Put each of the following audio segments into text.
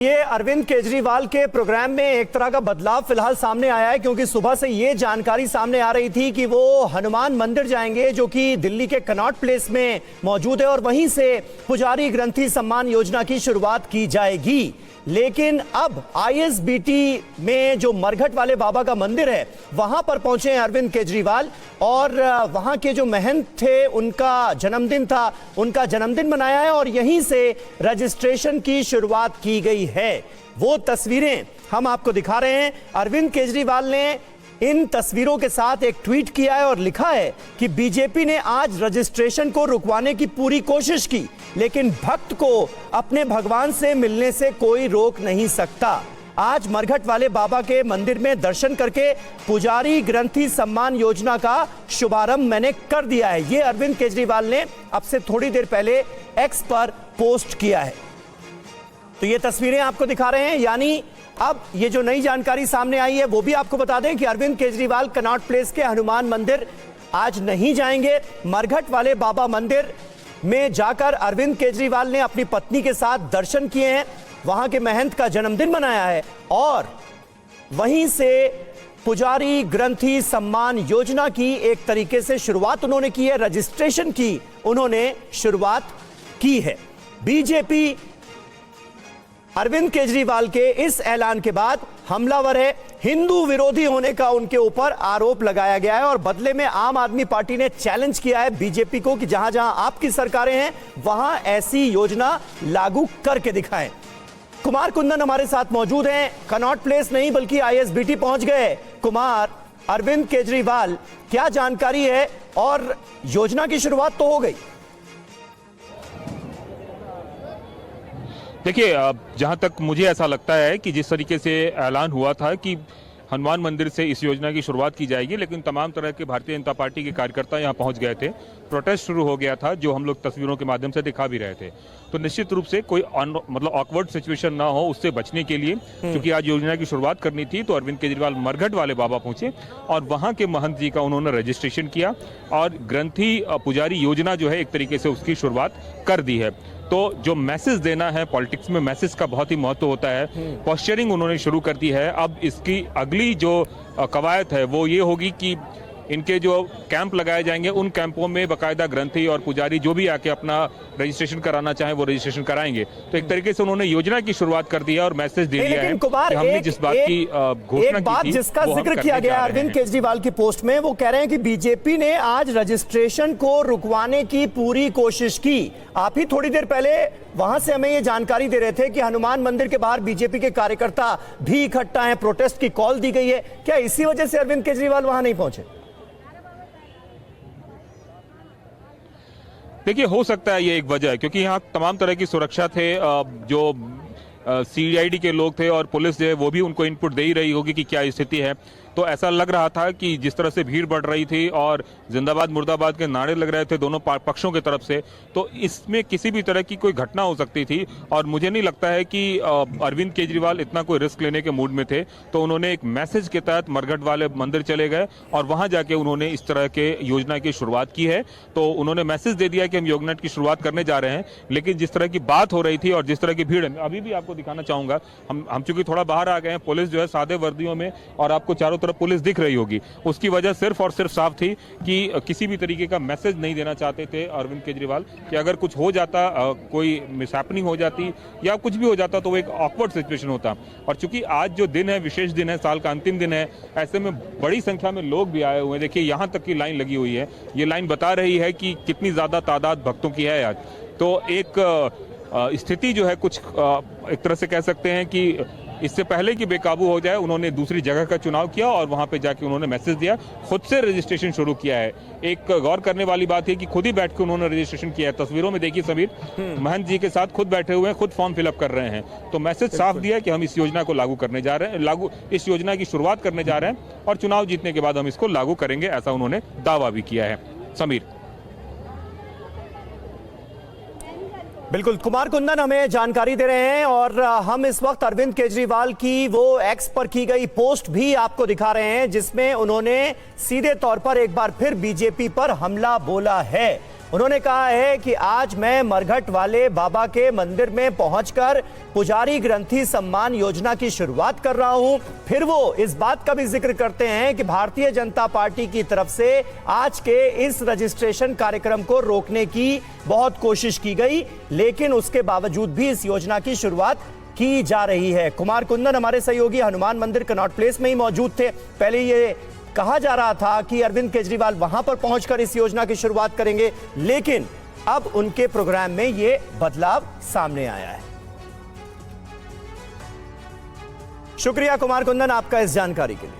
ये अरविंद केजरीवाल के प्रोग्राम में एक तरह का बदलाव फिलहाल सामने आया है, क्योंकि सुबह से ये जानकारी सामने आ रही थी कि वो हनुमान मंदिर जाएंगे जो कि दिल्ली के कनॉट प्लेस में मौजूद है और वहीं से पुजारी ग्रंथी सम्मान योजना की शुरुआत की जाएगी। लेकिन अब आईएसबीटी में जो मरघट वाले बाबा का मंदिर है वहां पर पहुंचे हैं अरविंद केजरीवाल और वहां के जो महंत थे उनका जन्मदिन मनाया है और यहीं से रजिस्ट्रेशन की शुरुआत की गई है। वो तस्वीरें हम आपको दिखा रहे हैं। अरविंद केजरीवाल ने इन तस्वीरों के साथ एक ट्वीट किया है और लिखा है कि बीजेपी ने आज रजिस्ट्रेशन को रुकवाने की पूरी कोशिश की, लेकिन भक्त को अपने भगवान से मिलने से कोई रोक नहीं सकता। आज मरघट वाले बाबा के मंदिर में दर्शन करके पुजारी ग्रंथी सम्मान योजना का शुभारंभ मैंने कर दिया है। ये अरविंद केजरीवाल ने अब से थोड़ी देर पहले एक्स पर पोस्ट किया है। तो ये तस्वीरें आपको दिखा रहे हैं। यानी अब ये जो नई जानकारी सामने आई है वो भी आपको बता दें कि अरविंद केजरीवाल कनॉट प्लेस के हनुमान मंदिर आज नहीं जाएंगे। मरघट वाले बाबा मंदिर में जाकर अरविंद केजरीवाल ने अपनी पत्नी के साथ दर्शन किए हैं, वहां के महंत का जन्मदिन मनाया है और वहीं से पुजारी ग्रंथी सम्मान योजना की एक तरीके से शुरुआत उन्होंने की है, रजिस्ट्रेशन की उन्होंने शुरुआत की है। बीजेपी अरविंद केजरीवाल के इस ऐलान के बाद हमलावर है, हिंदू विरोधी होने का उनके ऊपर आरोप लगाया गया है और बदले में आम आदमी पार्टी ने चैलेंज किया है बीजेपी को कि जहां जहां आपकी सरकारें हैं वहां ऐसी योजना लागू करके दिखाएं। कुमार कुंदन हमारे साथ मौजूद हैं। कनॉट प्लेस नहीं बल्कि आईएसबीटी पहुंच गए। कुमार, अरविंद केजरीवाल, क्या जानकारी है और योजना की शुरुआत तो हो गई? देखिए, जहां तक मुझे ऐसा लगता है कि जिस तरीके से ऐलान हुआ था कि हनुमान मंदिर से इस योजना की शुरुआत की जाएगी, लेकिन तमाम तरह के भारतीय जनता पार्टी के कार्यकर्ता यहां पहुंच गए थे। प्रोटेस्ट शुरू हो गया था जो हम लोग तस्वीरों के माध्यम से दिखा भी रहे थे। तो निश्चित रूप से कोई मतलब ऑकवर्ड सिचुएशन ना हो उससे बचने के लिए, क्योंकि आज योजना की शुरुआत करनी थी, तो अरविंद केजरीवाल मरघट वाले बाबा पहुंचे और वहां के महंत जी का उन्होंने रजिस्ट्रेशन किया और ग्रंथी पुजारी योजना जो है एक तरीके से उसकी शुरुआत कर दी है। तो जो मैसेज देना है, पॉलिटिक्स में मैसेज का बहुत ही महत्व होता है। पोस्चरिंग उन्होंने शुरू कर दी है। अब इसकी अगली जो कवायद है वो ये होगी कि इनके जो कैंप लगाए जाएंगे उन कैंपों में बाकायदा ग्रंथी और पुजारी जो भी आके अपना रजिस्ट्रेशन कराना चाहे वो रजिस्ट्रेशन कराएंगे। तो एक तरीके से उन्होंने योजना की शुरुआत कर दी है और मैसेज दे दिया है कि हमने जिस बात की घोषणा की थी जिसका जिक्र किया गया अरविंद केजरीवाल की पोस्ट में, वो कह रहे हैं कि बीजेपी ने आज रजिस्ट्रेशन को रुकवाने की पूरी कोशिश की। आप ही थोड़ी देर पहले वहां से हमें ये जानकारी दे रहे थे कि हनुमान मंदिर के बाहर बीजेपी के कार्यकर्ता भी इकट्ठा हैं, प्रोटेस्ट की कॉल दी गई है। क्या इसी वजह से अरविंद केजरीवाल वहां नहीं पहुंचे? देखिए, हो सकता है ये एक वजह है, क्योंकि यहाँ तमाम तरह की सुरक्षा थे। जो सीआईडी के लोग थे और पुलिस जो है वो भी उनको इनपुट दे ही रही होगी कि क्या स्थिति है। तो ऐसा लग रहा था कि जिस तरह से भीड़ बढ़ रही थी और जिंदाबाद मुर्दाबाद के नारे लग रहे थे दोनों पक्षों की तरफ से, तो इसमें किसी भी तरह की कोई घटना हो सकती थी। और मुझे नहीं लगता है कि अरविंद केजरीवाल इतना कोई रिस्क लेने के मूड में थे। तो उन्होंने एक मैसेज के तहत मरघट वाले मंदिर चले गए और वहां जाके उन्होंने इस तरह के योजना की शुरुआत की है। तो उन्होंने मैसेज दे दिया कि हम योजना की शुरुआत करने जा रहे हैं। लेकिन जिस तरह की बात हो रही थी और जिस तरह की भीड़ है, अभी भी आपको दिखाना चाहूंगा। हम चूंकि थोड़ा बाहर आ गए हैं, पुलिस जो है सादे वर्दियों में और आपको चारों तरफ पुलिस दिख रही होगी। उसकी वजह सिर्फ और सिर्फ साफ थी कि किसी भी तरीके का मैसेज नहीं देना चाहते थे अरविंद केजरीवाल कि अगर कुछ हो जाता, कोई मिसहैपनिंग हो जाती या कुछ भी हो जाता तो वो एक ऑकवर्ड सिचुएशन होता। और चूंकि आज जो दिन है, विशेष दिन है, साल का अंतिम दिन है, ऐसे में बड़ी संख्या में लोग भी आए हुए हैं। देखिए, यहां तक की लाइन लगी हुई है। ये लाइन बता रही है कि कितनी ज्यादा तादाद भक्तों की है आज। तो एक स्थिति जो है कुछ एक तरह से कह सकते हैं कि इससे पहले कि बेकाबू हो जाए, उन्होंने दूसरी जगह का चुनाव किया और वहां पे जाके उन्होंने मैसेज दिया, खुद से रजिस्ट्रेशन शुरू किया है। एक गौर करने वाली बात है कि खुद ही बैठ के उन्होंने रजिस्ट्रेशन किया है। तस्वीरों में देखिए समीर, महंत जी के साथ खुद बैठे हुए हैं, खुद फॉर्म फिलअप कर रहे हैं। तो मैसेज साफ दिया है कि हम इस योजना को लागू करने जा रहे हैं, इस योजना की शुरुआत करने जा रहे हैं और चुनाव जीतने के बाद हम इसको लागू करेंगे, ऐसा उन्होंने दावा भी किया है। समीर, बिल्कुल, कुमार कुंदन हमें जानकारी दे रहे हैं और हम इस वक्त अरविंद केजरीवाल की वो एक्स पर की गई पोस्ट भी आपको दिखा रहे हैं जिसमें उन्होंने सीधे तौर पर एक बार फिर बीजेपी पर हमला बोला है। उन्होंने कहा है कि आज मैं मरघट वाले बाबा के मंदिर में पहुंचकर पुजारी ग्रंथी सम्मान योजना की शुरुआत कर रहा हूं। फिर वो इस बात का भी जिक्र करते हैं कि भारतीय जनता पार्टी की तरफ से आज के इस रजिस्ट्रेशन कार्यक्रम को रोकने की बहुत कोशिश की गई, लेकिन उसके बावजूद भी इस योजना की शुरुआत की जा रही है। कुमार कुंदन हमारे सहयोगी हनुमान मंदिर कनॉट प्लेस में ही मौजूद थे। पहले ये कहा जा रहा था कि अरविंद केजरीवाल वहां पर पहुंचकर इस योजना की शुरुआत करेंगे, लेकिन अब उनके प्रोग्राम में ये बदलाव सामने आया है। शुक्रिया कुमार कुंदन आपका इस जानकारी के लिए।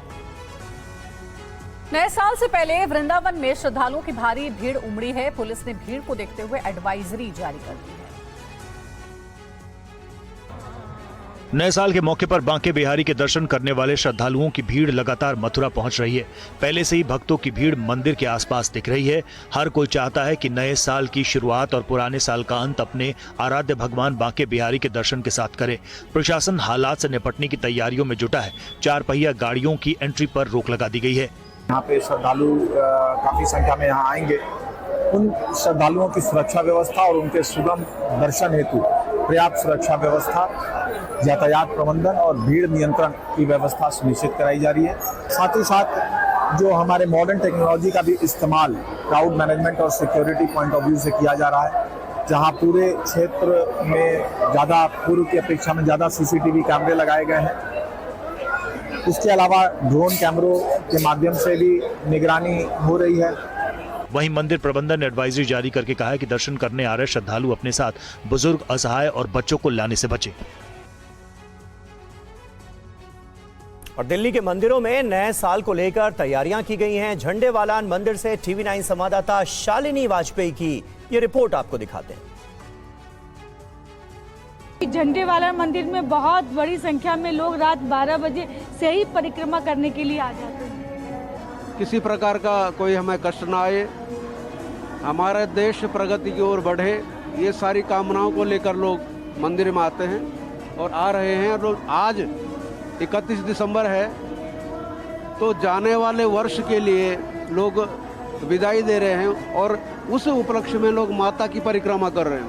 नए साल से पहले वृंदावन में श्रद्धालुओं की भारी भीड़ उमड़ी है। पुलिस ने भीड़ को देखते हुए एडवाइजरी जारी कर दी है। नए साल के मौके पर बांके बिहारी के दर्शन करने वाले श्रद्धालुओं की भीड़ लगातार मथुरा पहुंच रही है। पहले से ही भक्तों की भीड़ मंदिर के आसपास दिख रही है। हर कोई चाहता है कि नए साल की शुरुआत और पुराने साल का अंत अपने आराध्य भगवान बांके बिहारी के दर्शन के साथ करे। प्रशासन हालात से निपटने की तैयारियों में जुटा है। 4 पहिया गाड़ियों की एंट्री पर रोक लगा दी गई है। यहाँ पे श्रद्धालु काफी संख्या में यहाँ आएंगे। उन श्रद्धालुओं की सुरक्षा व्यवस्था और उनके सुगम दर्शन हेतु पर्याप्त सुरक्षा व्यवस्था, यातायात प्रबंधन और भीड़ नियंत्रण की व्यवस्था सुनिश्चित कराई जा रही है। साथ ही साथ जो हमारे मॉडर्न टेक्नोलॉजी का भी इस्तेमाल क्राउड मैनेजमेंट और सिक्योरिटी पॉइंट ऑफ व्यू से किया जा रहा है, जहां पूरे क्षेत्र में ज़्यादा पूर्व की अपेक्षा में ज़्यादा सीसीटीवी कैमरे लगाए गए हैं। इसके अलावा ड्रोन कैमरों के माध्यम से भी निगरानी हो रही है। वहीं मंदिर प्रबंधन ने एडवाइजरी जारी करके कहा है कि दर्शन करने आ रहे श्रद्धालु अपने साथ बुजुर्ग, असहाय और बच्चों को लाने से बचें। और दिल्ली के मंदिरों में नए साल को लेकर तैयारियां की गई हैं। झंडेवालान मंदिर से TV9 संवाददाता शालिनी वाजपेयी की ये रिपोर्ट आपको दिखाते हैं। झंडेवालान मंदिर में बहुत बड़ी संख्या में लोग रात 12 बजे से ही परिक्रमा करने के लिए आ जाते हैं। किसी प्रकार का कोई हमें कष्ट ना आए, हमारा देश प्रगति की ओर बढ़े, ये सारी कामनाओं को लेकर लोग मंदिर में आते हैं और आ रहे हैं। और आज 31 दिसंबर है, तो जाने वाले वर्ष के लिए लोग विदाई दे रहे हैं और उस उपलक्ष्य में लोग माता की परिक्रमा कर रहे हैं।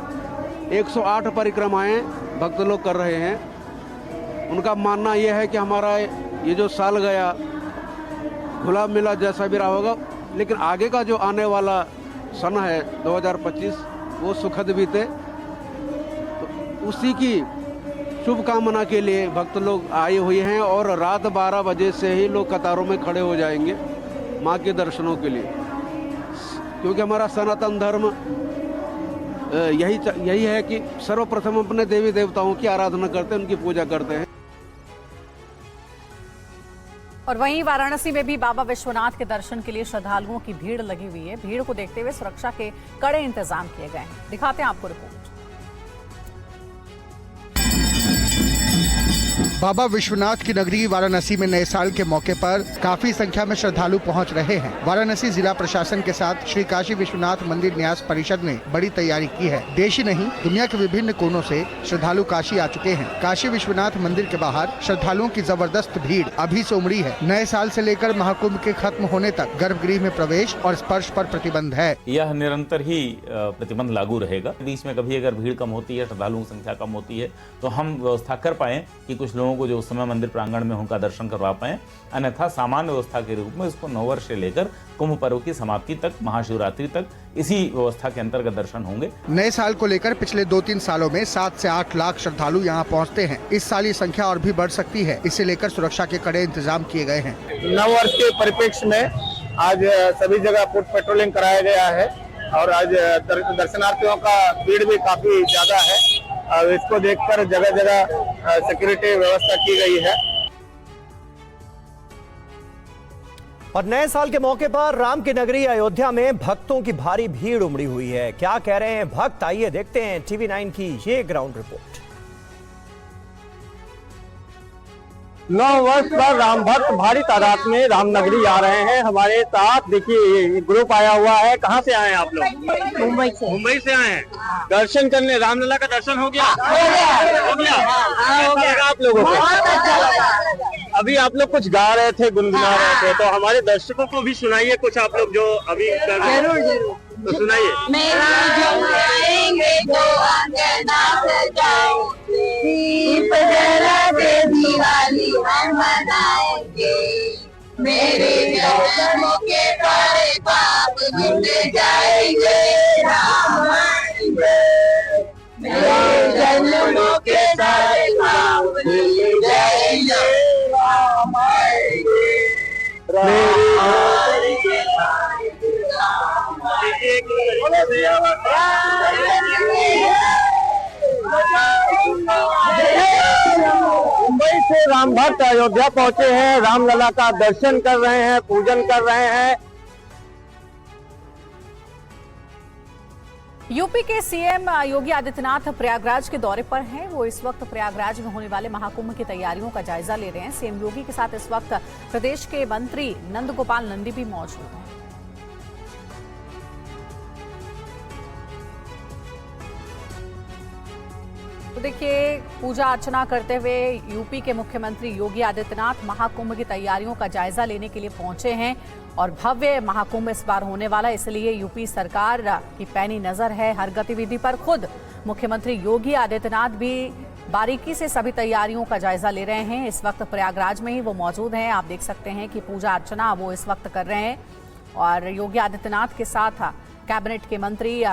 108 परिक्रमाएं भक्त लोग कर रहे हैं। उनका मानना यह है कि हमारा ये जो साल गया खुला मिला जैसा भी रहा होगा, लेकिन आगे का जो आने वाला सन है 2025 वो सुखद बीते। तो उसी की शुभकामना के लिए भक्त लोग आए हुए हैं और रात 12 बजे से ही लोग कतारों में खड़े हो जाएंगे माँ के दर्शनों के लिए, क्योंकि हमारा सनातन धर्म यही है कि सर्वप्रथम अपने देवी देवताओं की आराधना करते हैं, उनकी पूजा करते हैं। और वहीं वाराणसी में भी बाबा विश्वनाथ के दर्शन के लिए श्रद्धालुओं की भीड़ लगी हुई है। भीड़ को देखते हुए सुरक्षा के कड़े इंतजाम किए गए हैं। दिखाते हैं आपको रिपोर्ट। बाबा विश्वनाथ की नगरी वाराणसी में नए साल के मौके पर काफी संख्या में श्रद्धालु पहुंच रहे हैं। वाराणसी जिला प्रशासन के साथ श्री काशी विश्वनाथ मंदिर न्यास परिषद ने बड़ी तैयारी की है। देश ही नहीं, दुनिया के विभिन्न कोनों से श्रद्धालु काशी आ चुके हैं। काशी विश्वनाथ मंदिर के बाहर श्रद्धालुओं की जबरदस्त भीड़ अभी से उमड़ी है। नए साल से लेकर महाकुंभ के खत्म होने तक गर्भगृह में प्रवेश और स्पर्श पर प्रतिबंध है। यह निरंतर ही प्रतिबंध लागू रहेगा। बीच में कभी अगर भीड़ कम होती है, श्रद्धालुओं की संख्या कम होती है, तो हम व्यवस्था कर पाए कि कुछ लोगों को जो उस समय मंदिर प्रांगण में उनका दर्शन करवा पाए। अन्यथा सामान्य व्यवस्था के रूप में इसको नववर्ष से लेकर कुंभ पर्व की समाप्ति तक, महाशिवरात्रि तक इसी व्यवस्था के अंतर्गत दर्शन होंगे। नए साल को लेकर पिछले 2-3 सालों में 7 से 8 लाख श्रद्धालु यहाँ पहुँचते हैं। इस साल ये संख्या और भी बढ़ सकती है। इसे लेकर सुरक्षा के कड़े इंतजाम किए गए हैं। नववर्ष के परिप्रेक्ष्य में आज सभी जगह फुट पेट्रोलिंग कराया गया है और आज दर्शनार्थियों का भीड़ भी काफी ज्यादा है। इसको देखकर जगह जगह सिक्योरिटी व्यवस्था की गई है। और नए साल के मौके पर राम की नगरी अयोध्या में भक्तों की भारी भीड़ उमड़ी हुई है। क्या कह रहे हैं भक्त, आइए देखते हैं TV9 की ये ग्राउंड रिपोर्ट। नव वर्ष पर राम भक्त भारी तादाद में रामनगरी आ रहे हैं। हमारे साथ देखिए ग्रुप आया हुआ है। कहाँ से आए हैं आप लोग? मुंबई से। मुंबई से आए हैं दर्शन करने। रामलला का दर्शन हो गया? हो गया। आप लोगों को अभी आप लोग कुछ गा रहे थे, गुनगुना रहे थे, तो हमारे दर्शकों को भी सुनाइए कुछ आप लोग जो अभी जरूर जरूर। तो सुनाइए। आएंगे तो अंगना सजाएंगे, दीप जला के दिवाली हम मनाएंगे, मेरे जन्म के सारे पाप धुल जाएंगे, राम आएंगे, मेरे जन्म के सारे पाप धुल जाएंगे, राम आएंगे, मुंबई से राम भक्त अयोध्या पहुंचे हैं, रामलला का दर्शन कर रहे हैं, पूजन कर रहे हैं। यूपी के सीएम योगी आदित्यनाथ प्रयागराज के दौरे पर हैं। वो इस वक्त प्रयागराज में होने वाले महाकुंभ की तैयारियों का जायजा ले रहे हैं। सीएम योगी के साथ इस वक्त प्रदेश के मंत्री नंद गोपाल नंदी भी मौजूद हैं। तो देखिए, पूजा अर्चना करते हुए यूपी के मुख्यमंत्री योगी आदित्यनाथ महाकुंभ की तैयारियों का जायजा लेने के लिए पहुंचे हैं और भव्य महाकुंभ इस बार होने वाला, इसलिए यूपी सरकार की पैनी नजर है हर गतिविधि पर। खुद मुख्यमंत्री योगी आदित्यनाथ भी बारीकी से सभी तैयारियों का जायजा ले रहे हैं। इस वक्त प्रयागराज में ही वो मौजूद हैं। आप देख सकते हैं कि पूजा अर्चना वो इस वक्त कर रहे हैं और योगी आदित्यनाथ के साथ कैबिनेट के मंत्री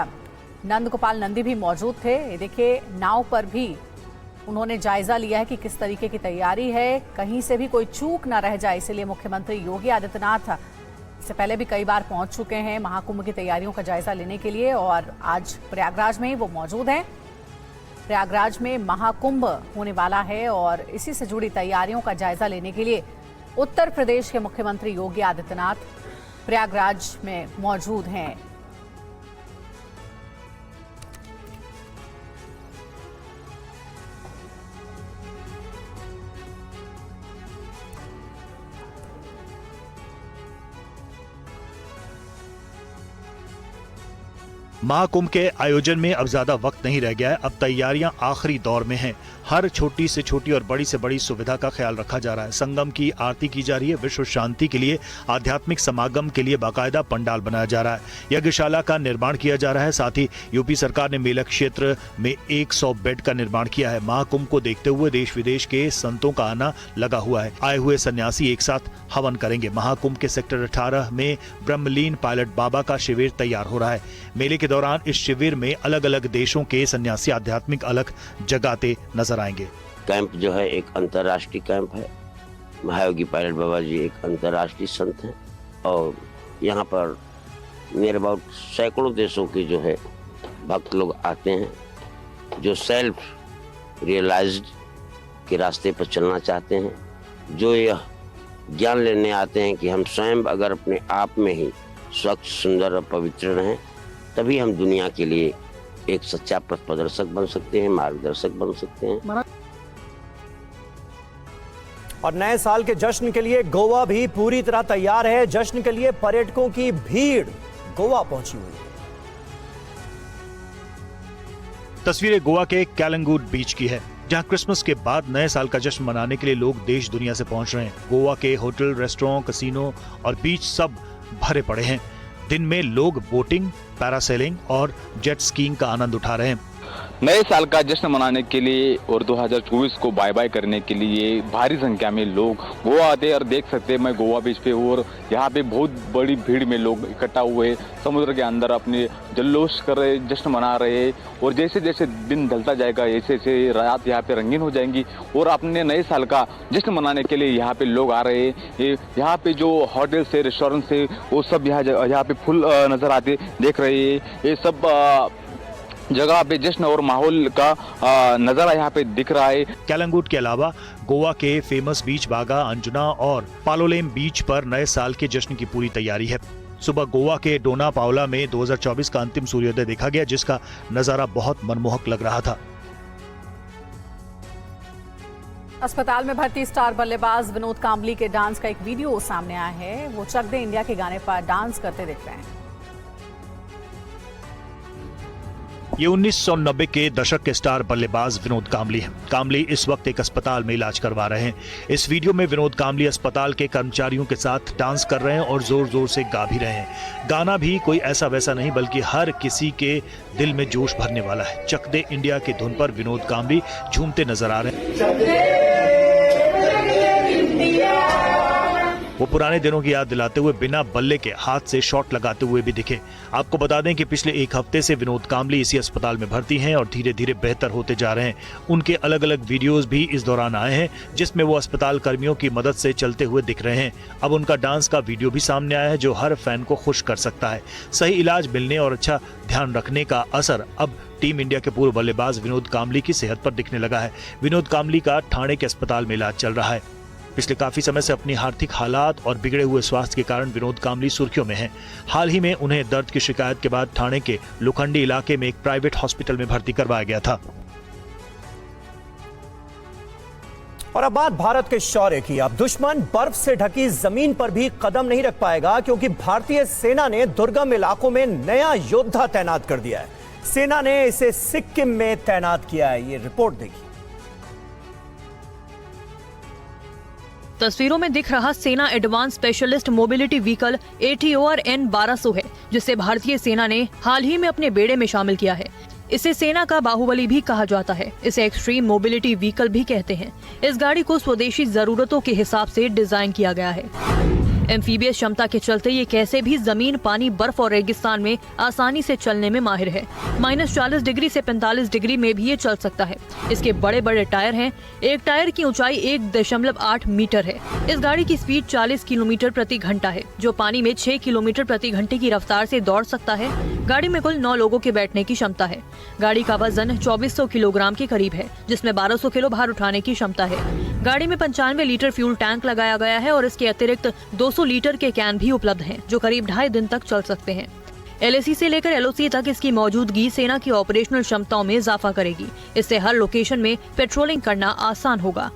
नंद गोपाल नंदी भी मौजूद थे। ये देखिए, नाव पर भी उन्होंने जायजा लिया है कि किस तरीके की तैयारी है, कहीं से भी कोई चूक ना रह जाए, इसलिए मुख्यमंत्री योगी आदित्यनाथ इससे पहले भी कई बार पहुंच चुके हैं महाकुंभ की तैयारियों का जायजा लेने के लिए और आज प्रयागराज में ही वो मौजूद हैं। प्रयागराज में महाकुंभ होने वाला है और इसी से जुड़ी तैयारियों का जायजा लेने के लिए उत्तर प्रदेश के मुख्यमंत्री योगी आदित्यनाथ प्रयागराज में मौजूद हैं। महाकुंभ के आयोजन में अब ज्यादा वक्त नहीं रह गया है। अब तैयारियां आखिरी दौर में हैं। हर छोटी से छोटी और बड़ी से बड़ी सुविधा का ख्याल रखा जा रहा है। संगम की आरती की जा रही है। विश्व शांति के लिए आध्यात्मिक समागम के लिए बाकायदा पंडाल बनाया जा रहा है। यज्ञशाला का निर्माण किया जा रहा है। साथ ही यूपी सरकार ने मेला क्षेत्र में 100 बेड का निर्माण किया है। महाकुंभ को देखते हुए देश विदेश के संतों का आना लगा हुआ है। आए हुए सन्यासी एक साथ हवन करेंगे। महाकुंभ के सेक्टर 18 में ब्रह्मलीन पायलट बाबा का शिविर तैयार हो रहा है। मेले के दौरान इस शिविर में अलग अलग देशों के सन्यासी आध्यात्मिक अलख जगाते नजर आएंगे। कैंप जो है एक अंतर्राष्ट्रीय कैंप है। महायोगी पायलट बाबा जी एक अंतर्राष्ट्रीय संत हैं और यहाँ पर नियर अबाउट सैकड़ों देशों के जो है भक्त लोग आते हैं, जो सेल्फ रियलाइज्ड के रास्ते पर चलना चाहते हैं, जो यह ज्ञान लेने आते हैं कि हम स्वयं अगर अपने आप में ही स्वच्छ, सुंदर और पवित्र रहें, तभी हम दुनिया के लिए एक सच्चा पथ प्रदर्शक बन सकते हैं, मार्गदर्शक बन सकते हैं। और नए साल के जश्न के लिए गोवा भी पूरी तरह तैयार है। जश्न के लिए पर्यटकों की भीड़ गोवा पहुंची हुई है। तस्वीरें गोवा के कैलंगूट बीच की है, जहां क्रिसमस के बाद नए साल का जश्न मनाने के लिए लोग देश दुनिया से पहुंच रहे हैं। गोवा के होटल, रेस्टोरेंट, कैसीनो और बीच सब भरे पड़े हैं। दिन में लोग बोटिंग, पैरासेलिंग और जेट स्कीइंग का आनंद उठा रहे हैं। नए साल का जश्न मनाने के लिए और 2024 को बाय बाय करने के लिए भारी संख्या में लोग गोवा आते हैं। और देख सकते हैं, मैं गोवा बीच पे हूँ और यहाँ पे बहुत बड़ी भीड़ में लोग इकट्ठा हुए समुद्र के अंदर अपने जल्लोष कर रहे, जश्न मना रहे। और जैसे जैसे दिन ढलता जाएगा, ऐसे ऐसे रात यहाँ पे रंगीन हो जाएंगी और अपने नए साल का जश्न मनाने के लिए यहाँ पे लोग आ रहे हैं। यहाँ पे जो होटल से, रेस्टोरेंट से, वो सब यहाँ पे फुल नजर आते देख रहे हैं। ये सब जगह पे जश्न और माहौल का नजारा यहाँ पे दिख रहा है। कैलंगूट के अलावा गोवा के फेमस बीच बागा, अंजुना और पालोलेम बीच पर नए साल के जश्न की पूरी तैयारी है। सुबह गोवा के डोना पावला में 2024 का अंतिम सूर्योदय देखा गया, जिसका नजारा बहुत मनमोहक लग रहा था। अस्पताल में भर्ती स्टार बल्लेबाज विनोद कांबली के डांस का एक वीडियो सामने आया है। वो चक दे इंडिया के गाने पर डांस करते दिख रहे हैं। ये 1990 के दशक के स्टार बल्लेबाज विनोद कांबली हैं। कांबली इस वक्त एक अस्पताल में इलाज करवा रहे हैं। इस वीडियो में विनोद कांबली अस्पताल के कर्मचारियों के साथ डांस कर रहे हैं और जोर जोर से गा भी रहे हैं। गाना भी कोई ऐसा वैसा नहीं, बल्कि हर किसी के दिल में जोश भरने वाला है। चक दे इंडिया की धुन पर विनोद कांबली झूमते नजर आ रहे हैं। वो पुराने दिनों की याद दिलाते हुए बिना बल्ले के हाथ से शॉट लगाते हुए भी दिखे। आपको बता दें कि पिछले एक हफ्ते से विनोद कांबली इसी अस्पताल में भर्ती हैं और धीरे धीरे बेहतर होते जा रहे हैं। उनके अलग अलग वीडियोस भी इस दौरान आए हैं, जिसमें वो अस्पताल कर्मियों की मदद से चलते हुए दिख रहे हैं। अब उनका डांस का वीडियो भी सामने आया है, जो हर फैन को खुश कर सकता है। सही इलाज मिलने और अच्छा ध्यान रखने का असर अब टीम इंडिया के पूर्व बल्लेबाज विनोद कांबली की सेहत पर दिखने लगा है। विनोद कांबली का ठाणे के अस्पताल में इलाज चल रहा है। पिछले काफी समय से अपनी आर्थिक हालात और बिगड़े हुए स्वास्थ्य के कारण विनोद कांबली सुर्खियों में हैं। हाल ही में उन्हें दर्द की शिकायत के बाद ठाणे के लोखंडी इलाके में एक प्राइवेट हॉस्पिटल में भर्ती करवाया गया था। और अब बात भारत के शौर्य की। अब दुश्मन बर्फ से ढकी जमीन पर भी कदम नहीं रख पाएगा, क्योंकि भारतीय सेना ने दुर्गम इलाकों में नया योद्धा तैनात कर दिया है। सेना ने इसे सिक्किम में तैनात किया है। ये रिपोर्ट देखिए। तस्वीरों में दिख रहा सेना advance specialist mobility vehicle ATOR N-1200 है, जिसे भारतीय सेना ने हाल ही में अपने बेड़े में शामिल किया है। इसे सेना का बाहुबली भी कहा जाता है। इसे एक्सट्रीम मोबिलिटी व्हीकल भी कहते हैं। इस गाड़ी को स्वदेशी जरूरतों के हिसाब से डिजाइन किया गया है। एम्फीबियस क्षमता के चलते ये कैसे भी जमीन, पानी, बर्फ और रेगिस्तान में आसानी से चलने में माहिर है। -40 डिग्री से 45 डिग्री में भी ये चल सकता है। इसके बड़े बड़े टायर हैं। एक टायर की ऊंचाई 1.8 मीटर है। इस गाड़ी की स्पीड 40 किलोमीटर प्रति घंटा है, जो पानी में 6 किलोमीटर प्रति घंटे की रफ्तार से दौड़ सकता है। गाड़ी में कुल 9 लोगों के बैठने की क्षमता है। गाड़ी का वजन 2400 किलोग्राम के करीब है, जिसमें 1200 किलो भार उठाने की क्षमता है। गाड़ी में 95 लीटर फ्यूल टैंक लगाया गया है और इसके अतिरिक्त 200 लीटर के कैन भी उपलब्ध हैं, जो करीब 2.5 दिन तक चल सकते हैं। LAC से लेकर LOC तक इसकी मौजूदगी सेना की ऑपरेशनल क्षमताओं में इजाफा करेगी। इससे हर लोकेशन में पेट्रोलिंग करना आसान होगा।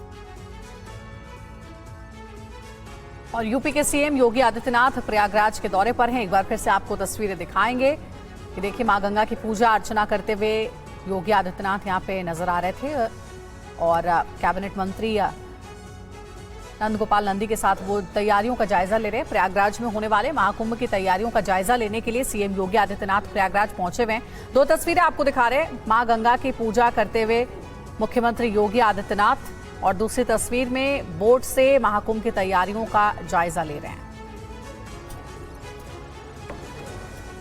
और यूपी के CM योगी आदित्यनाथ प्रयागराज के दौरे पर हैं। एक बार फिर से आपको तस्वीरें दिखाएंगे कि देखिए, मां गंगा की पूजा अर्चना करते हुए योगी आदित्यनाथ यहाँ पे नजर आ रहे थे और कैबिनेट मंत्री नंदगोपाल नंदी के साथ वो तैयारियों का जायजा ले रहे हैं। प्रयागराज में होने वाले महाकुंभ की तैयारियों का जायजा लेने के लिए CM योगी आदित्यनाथ प्रयागराज पहुंचे हुए हैं। 2 तस्वीरें आपको दिखा रहे हैं, मां गंगा की पूजा करते हुए मुख्यमंत्री योगी आदित्यनाथ, और दूसरी तस्वीर में बोट से महाकुंभ की तैयारियों का जायजा ले रहे हैं।